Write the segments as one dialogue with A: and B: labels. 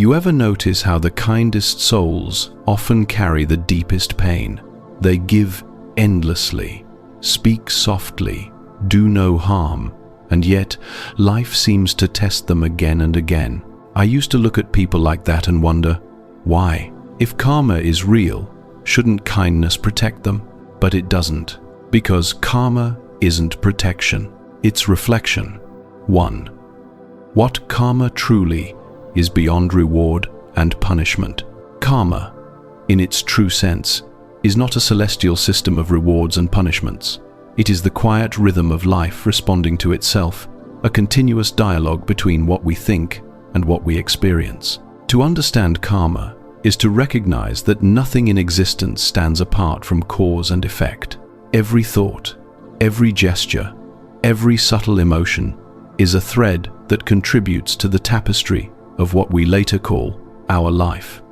A: You ever notice how the kindest souls often carry the deepest pain? They give endlessly, speak softly, do no harm, and yet life seems to test them again and again. I used to look at people like that and wonder, why? If karma is real, shouldn't kindness protect them? But it doesn't, because karma isn't protection, it's reflection. 1. What karma truly is beyond reward and punishment. Karma, in its true sense, is not a celestial system of rewards and punishments. It is the quiet rhythm of life responding to itself, a continuous dialogue between what we think and what we experience. To understand karma is to recognize that nothing in existence stands apart from cause and effect. Every thought, every gesture, every subtle emotion is a thread that contributes to the tapestry of what we later call our life.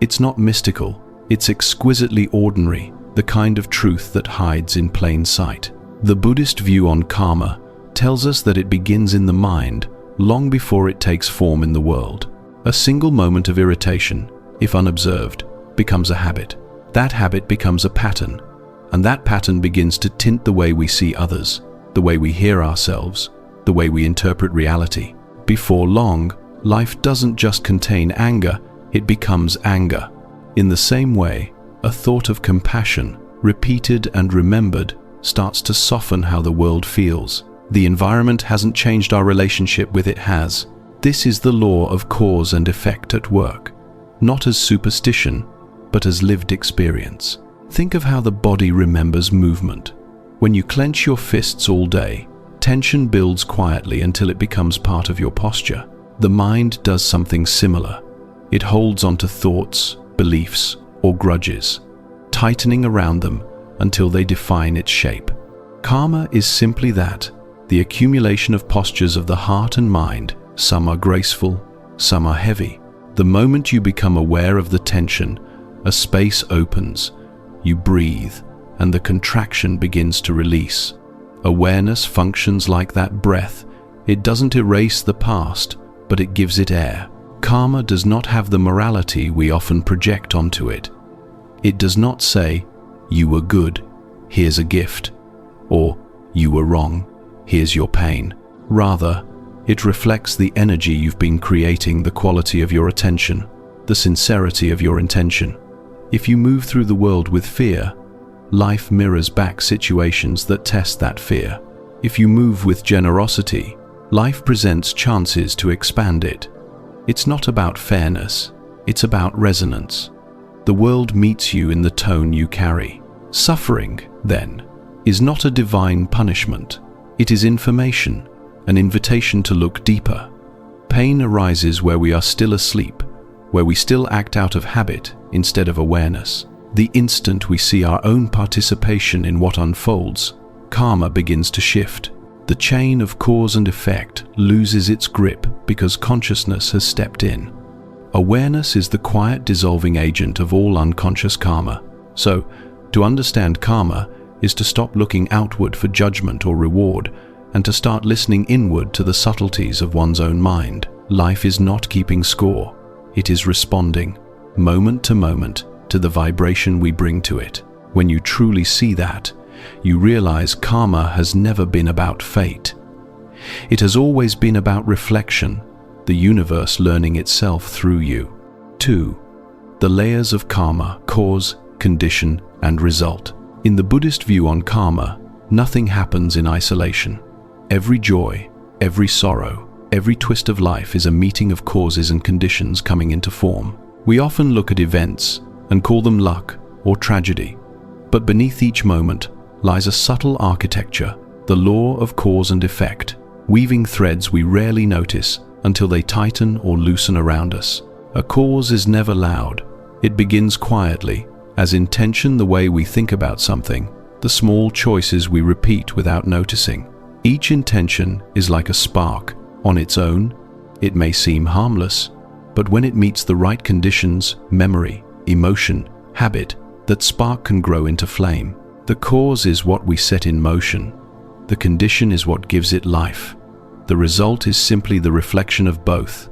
A: It's not mystical, it's exquisitely ordinary, the kind of truth that hides in plain sight. The Buddhist view on karma tells us that it begins in the mind long before it takes form in the world. A single moment of irritation, if unobserved, becomes a habit. That habit becomes a pattern, and that pattern begins to tint the way we see others, the way we hear ourselves, the way we interpret reality. Before long, life doesn't just contain anger, it becomes anger. In the same way, a thought of compassion, repeated and remembered, starts to soften how the world feels. The environment hasn't changed, our relationship with it has. This is the law of cause and effect at work, not as superstition, but as lived experience. Think of how the body remembers movement. When you clench your fists all day, tension builds quietly until it becomes part of your posture. The mind does something similar. It holds onto thoughts, beliefs, or grudges, tightening around them until they define its shape. Karma is simply that, the accumulation of postures of the heart and mind. Some are graceful, some are heavy. The moment you become aware of the tension, a space opens, you breathe, and the contraction begins to release. Awareness functions like that breath. It doesn't erase the past, but it gives it air. Karma does not have the morality we often project onto it. It does not say, "You were good, here's a gift," or "You were wrong, here's your pain." Rather, it reflects the energy you've been creating, the quality of your attention, the sincerity of your intention. If you move through the world with fear, life mirrors back situations that test that fear. If you move with generosity, life presents chances to expand it. It's not about fairness, it's about resonance. The world meets you in the tone you carry. Suffering, then, is not a divine punishment. It is information, an invitation to look deeper. Pain arises where we are still asleep, where we still act out of habit instead of awareness. The instant we see our own participation in what unfolds, karma begins to shift. The chain of cause and effect loses its grip because consciousness has stepped in. Awareness is the quiet dissolving agent of all unconscious karma. So, to understand karma is to stop looking outward for judgment or reward and to start listening inward to the subtleties of one's own mind. Life is not keeping score. It is responding, moment to moment, to the vibration we bring to it. When you truly see that, you realize karma has never been about fate. It has always been about reflection, the universe learning itself through you. 2. The layers of karma: cause, condition, and result. In the Buddhist view on karma, nothing happens in isolation. Every joy, every sorrow, every twist of life is a meeting of causes and conditions coming into form. We often look at events and call them luck or tragedy, but beneath each moment lies a subtle architecture, the law of cause and effect, weaving threads we rarely notice until they tighten or loosen around us. A cause is never loud. It begins quietly, as intention, the way we think about something, the small choices we repeat without noticing. Each intention is like a spark. On its own, it may seem harmless, but when it meets the right conditions, memory, emotion, habit, that spark can grow into flame. The cause is what we set in motion. The condition is what gives it life. The result is simply the reflection of both.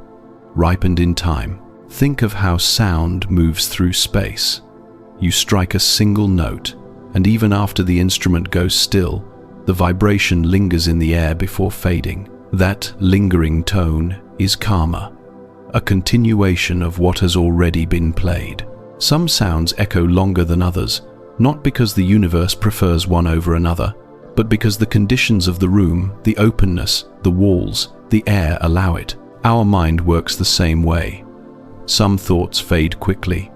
A: ripened in time. Think of how sound moves through space. You strike a single note, and even after the instrument goes still, the vibration lingers in the air before fading. That lingering tone is karma, a continuation of what has already been played. Some sounds echo longer than others, not because the universe prefers one over another, but because the conditions of the room, the openness, the walls, the air allow it. Our mind works the same way. Some thoughts fade quickly,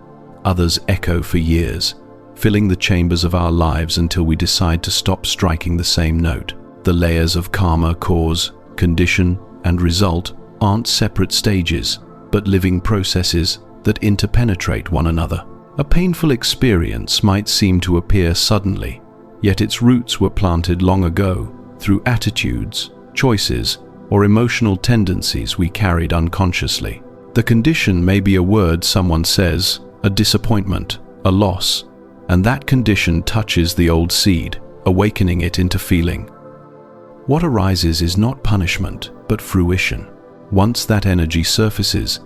A: others echo for years, filling the chambers of our lives until we decide to stop striking the same note. The layers of karma, cause, condition, and result aren't separate stages, but living processes that interpenetrate one another. A painful experience might seem to appear suddenly, yet its roots were planted long ago through attitudes, choices, or emotional tendencies we carried unconsciously. The condition may be a word someone says, a disappointment, a loss, and that condition touches the old seed, awakening it into feeling. What arises is not punishment, but fruition. Once that energy surfaces,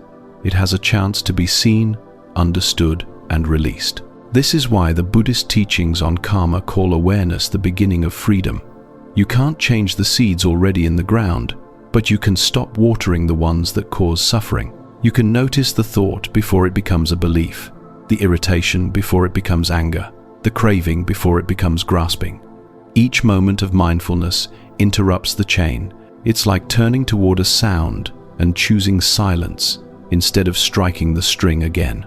A: it has a chance to be seen, understood, and released. This is why the Buddhist teachings on karma call awareness the beginning of freedom. You can't change the seeds already in the ground, but you can stop watering the ones that cause suffering. You can notice the thought before it becomes a belief, the irritation before it becomes anger, the craving before it becomes grasping. Each moment of mindfulness interrupts the chain. It's like turning toward a sound and choosing silence instead of striking the string again.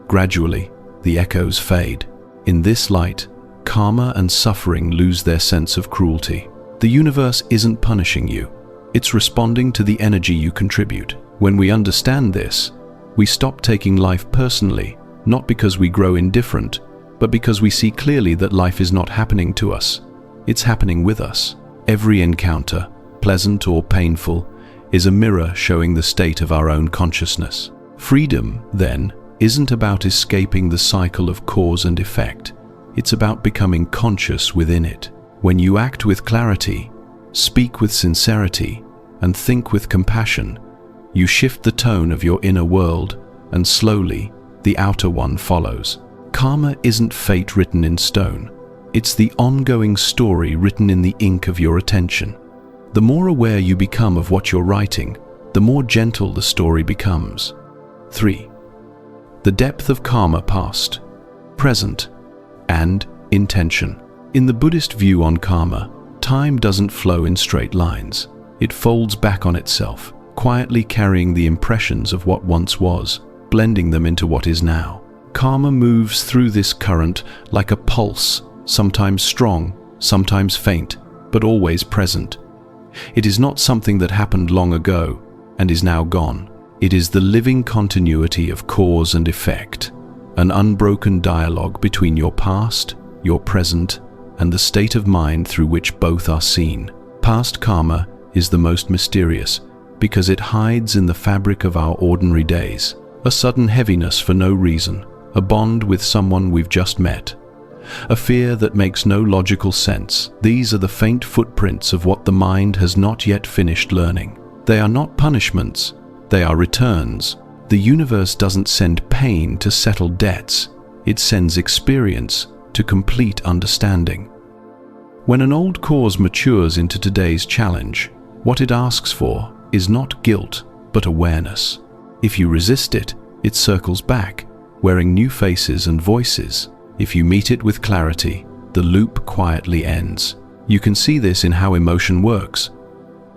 A: Gradually, the echoes fade. In this light, karma and suffering lose their sense of cruelty. The universe isn't punishing you. It's responding to the energy you contribute. When we understand this, we stop taking life personally, not because we grow indifferent, but because we see clearly that life is not happening to us. It's happening with us. Every encounter, pleasant or painful, is a mirror showing the state of our own consciousness. Freedom, then, isn't about escaping the cycle of cause and effect. It's about becoming conscious within it. When you act with clarity, speak with sincerity, and think with compassion, you shift the tone of your inner world, and slowly, the outer one follows. Karma isn't fate written in stone. It's the ongoing story written in the ink of your attention. The more aware you become of what you're writing, the more gentle the story becomes. 3. The depth of karma: past, present, and intention. In the Buddhist view on karma, time doesn't flow in straight lines. It folds back on itself, quietly carrying the impressions of what once was, blending them into what is now. Karma moves through this current like a pulse, sometimes strong, sometimes faint, but always present. It is not something that happened long ago and is now gone. It is the living continuity of cause and effect, an unbroken dialogue between your past, your present, and the state of mind through which both are seen. Past karma is the most mysterious because it hides in the fabric of our ordinary days. A sudden heaviness for no reason, a bond with someone we've just met, a fear that makes no logical sense. These are the faint footprints of what the mind has not yet finished learning. They are not punishments, they are returns. The universe doesn't send pain to settle debts, it sends experience to complete understanding. When an old cause matures into today's challenge, what it asks for is not guilt, but awareness. If you resist it, it circles back, wearing new faces and voices. If you meet it with clarity, the loop quietly ends. You can see this in how emotion works.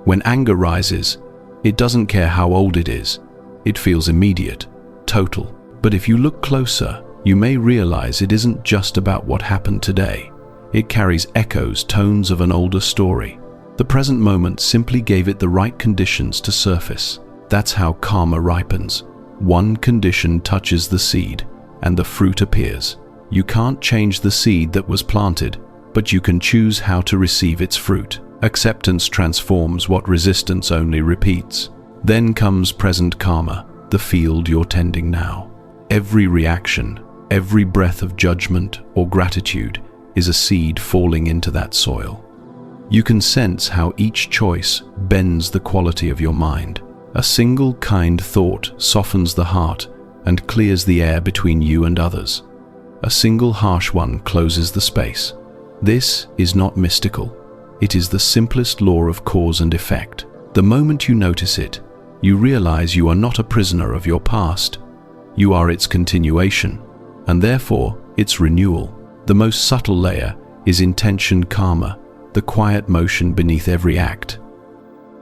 A: When anger rises, it doesn't care how old it is. It feels immediate, total. But if you look closer, you may realize it isn't just about what happened today. It carries echoes, tones of an older story. The present moment simply gave it the right conditions to surface. That's how karma ripens. One condition touches the seed, and the fruit appears. You can't change the seed that was planted, but you can choose how to receive its fruit. Acceptance transforms what resistance only repeats. Then comes present karma, the field you're tending now. Every reaction, every breath of judgment or gratitude is a seed falling into that soil. You can sense how each choice bends the quality of your mind. A single kind thought softens the heart and clears the air between you and others. A single harsh one closes the space. This is not mystical. It is the simplest law of cause and effect. The moment you notice it, you realize you are not a prisoner of your past. You are its continuation, and therefore its renewal. The most subtle layer is intention karma, the quiet motion beneath every act.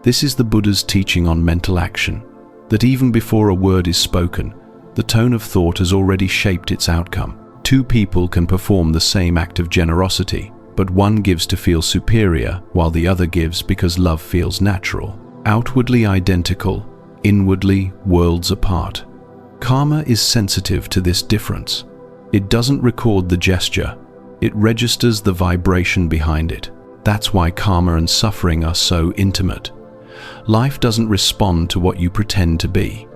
A: This is the Buddha's teaching on mental action, that even before a word is spoken, the tone of thought has already shaped its outcome. Two people can perform the same act of generosity, but one gives to feel superior while the other gives because love feels natural. Outwardly identical, inwardly worlds apart. Karma is sensitive to this difference. It doesn't record the gesture, it registers the vibration behind it. That's why karma and suffering are so intimate. Life doesn't respond to what you pretend to be.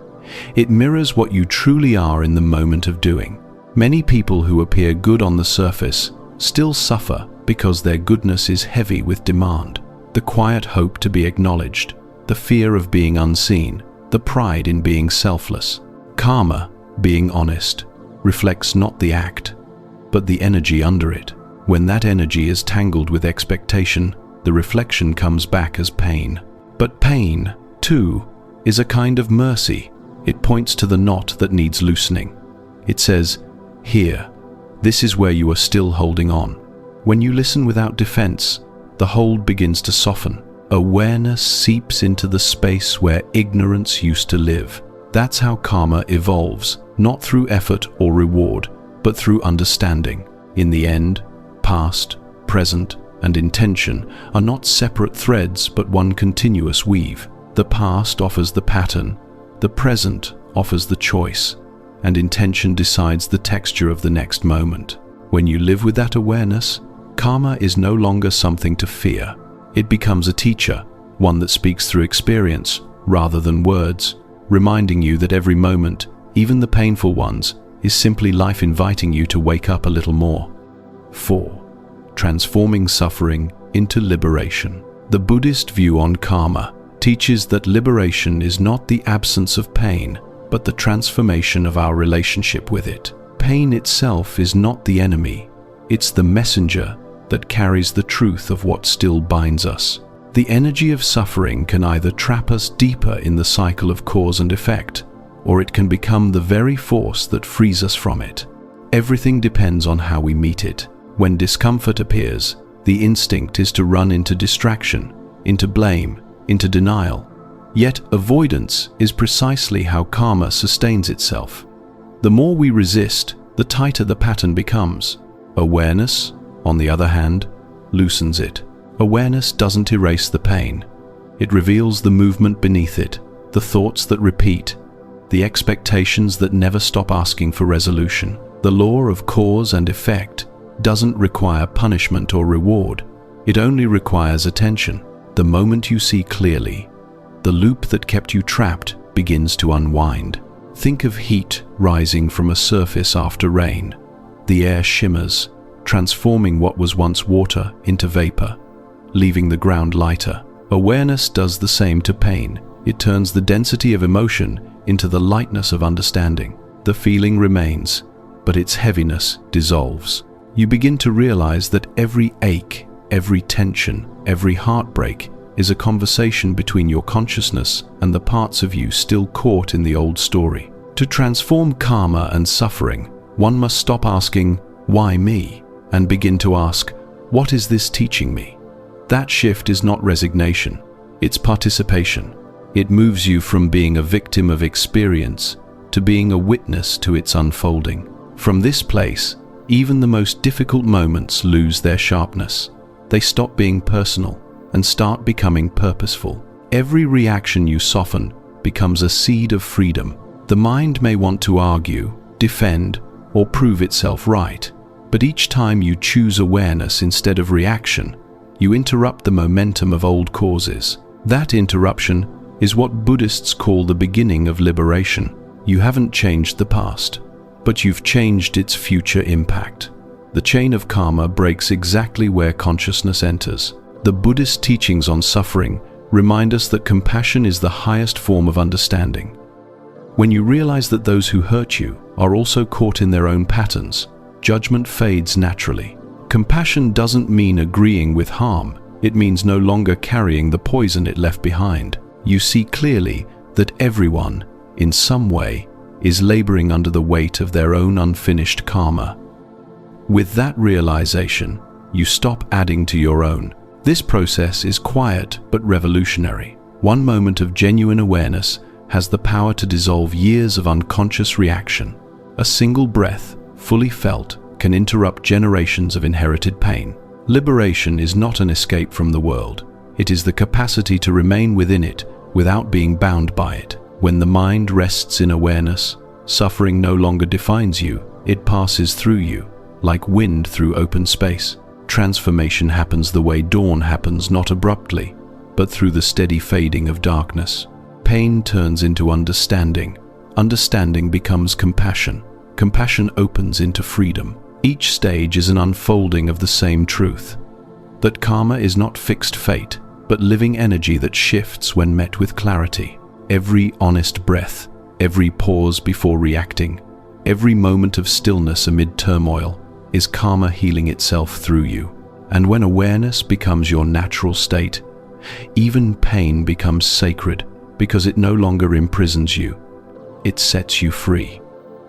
A: It mirrors what you truly are in the moment of doing. Many people who appear good on the surface still suffer because their goodness is heavy with demand. The quiet hope to be acknowledged, the fear of being unseen, the pride in being selfless. Karma, being honest, reflects not the act, but the energy under it. When that energy is tangled with expectation, the reflection comes back as pain. But pain, too, is a kind of mercy. It points to the knot that needs loosening. It says, "Here, this is where you are still holding on." When you listen without defense, the hold begins to soften. Awareness seeps into the space where ignorance used to live. That's how karma evolves, not through effort or reward, but through understanding. In the end, past, present, and intention are not separate threads but one continuous weave. The past offers the pattern, the present offers the choice, and intention decides the texture of the next moment. When you live with that awareness, karma is no longer something to fear. It becomes a teacher, one that speaks through experience rather than words, reminding you that every moment, even the painful ones, is simply life inviting you to wake up a little more. 4. Transforming suffering into liberation. The Buddhist view on karma teaches that liberation is not the absence of pain, but the transformation of our relationship with it. Pain itself is not the enemy, it's the messenger that carries the truth of what still binds us. The energy of suffering can either trap us deeper in the cycle of cause and effect, or it can become the very force that frees us from it. Everything depends on how we meet it. When discomfort appears, the instinct is to run into distraction, into blame, into denial. Yet avoidance is precisely how karma sustains itself. The more we resist, the tighter the pattern becomes. Awareness, on the other hand, loosens it. Awareness doesn't erase the pain. It reveals the movement beneath it, the thoughts that repeat, the expectations that never stop asking for resolution. The law of cause and effect doesn't require punishment or reward. It only requires attention. The moment you see clearly, the loop that kept you trapped begins to unwind. Think of heat rising from a surface after rain. The air shimmers, transforming what was once water into vapor, leaving the ground lighter. Awareness does the same to pain. It turns the density of emotion into the lightness of understanding. The feeling remains, but its heaviness dissolves. You begin to realize that every ache, every tension, every heartbreak is a conversation between your consciousness and the parts of you still caught in the old story. To transform karma and suffering, one must stop asking, "Why me?" and begin to ask, "What is this teaching me?" That shift is not resignation, it's participation. It moves you from being a victim of experience to being a witness to its unfolding. From this place, even the most difficult moments lose their sharpness. They stop being personal and start becoming purposeful. Every reaction you soften becomes a seed of freedom. The mind may want to argue, defend, or prove itself right, but each time you choose awareness instead of reaction, you interrupt the momentum of old causes. That interruption is what Buddhists call the beginning of liberation. You haven't changed the past, but you've changed its future impact. The chain of karma breaks exactly where consciousness enters. The Buddhist teachings on suffering remind us that compassion is the highest form of understanding. When you realize that those who hurt you are also caught in their own patterns, judgment fades naturally. Compassion doesn't mean agreeing with harm. It means no longer carrying the poison it left behind. You see clearly that everyone, in some way, is laboring under the weight of their own unfinished karma. With that realization, you stop adding to your own. This process is quiet but revolutionary. One moment of genuine awareness has the power to dissolve years of unconscious reaction. A single breath, fully felt, can interrupt generations of inherited pain. Liberation is not an escape from the world. It is the capacity to remain within it without being bound by it. When the mind rests in awareness, suffering no longer defines you, it passes through you, like wind through open space. Transformation happens the way dawn happens, not abruptly, but through the steady fading of darkness. Pain turns into understanding. Understanding becomes compassion. Compassion opens into freedom. Each stage is an unfolding of the same truth, that karma is not fixed fate, but living energy that shifts when met with clarity. Every honest breath, every pause before reacting, every moment of stillness amid turmoil is karma healing itself through you. And when awareness becomes your natural state, even pain becomes sacred because it no longer imprisons you. It sets you free.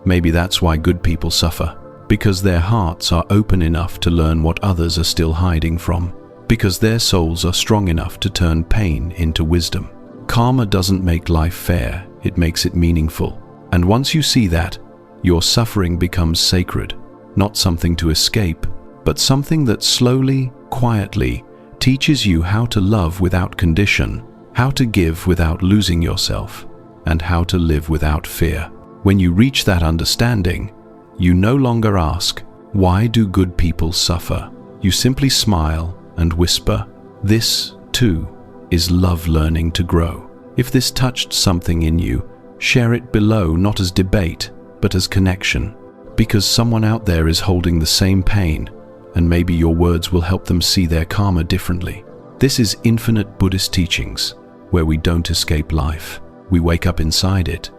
A: Maybe that's why good people suffer, because their hearts are open enough to learn what others are still hiding from, because their souls are strong enough to turn pain into wisdom. Karma doesn't make life fair, it makes it meaningful. And once you see that, your suffering becomes sacred, not something to escape, but something that slowly, quietly teaches you how to love without condition, how to give without losing yourself, and how to live without fear. When you reach that understanding, you no longer ask, "Why do good people suffer?" You simply smile and whisper, "This, too, is love learning to grow." If this touched something in you, share it below, not as debate, but as connection, because someone out there is holding the same pain, and maybe your words will help them see their karma differently. This is infinite Buddhist teachings, where we don't escape life. We wake up inside it,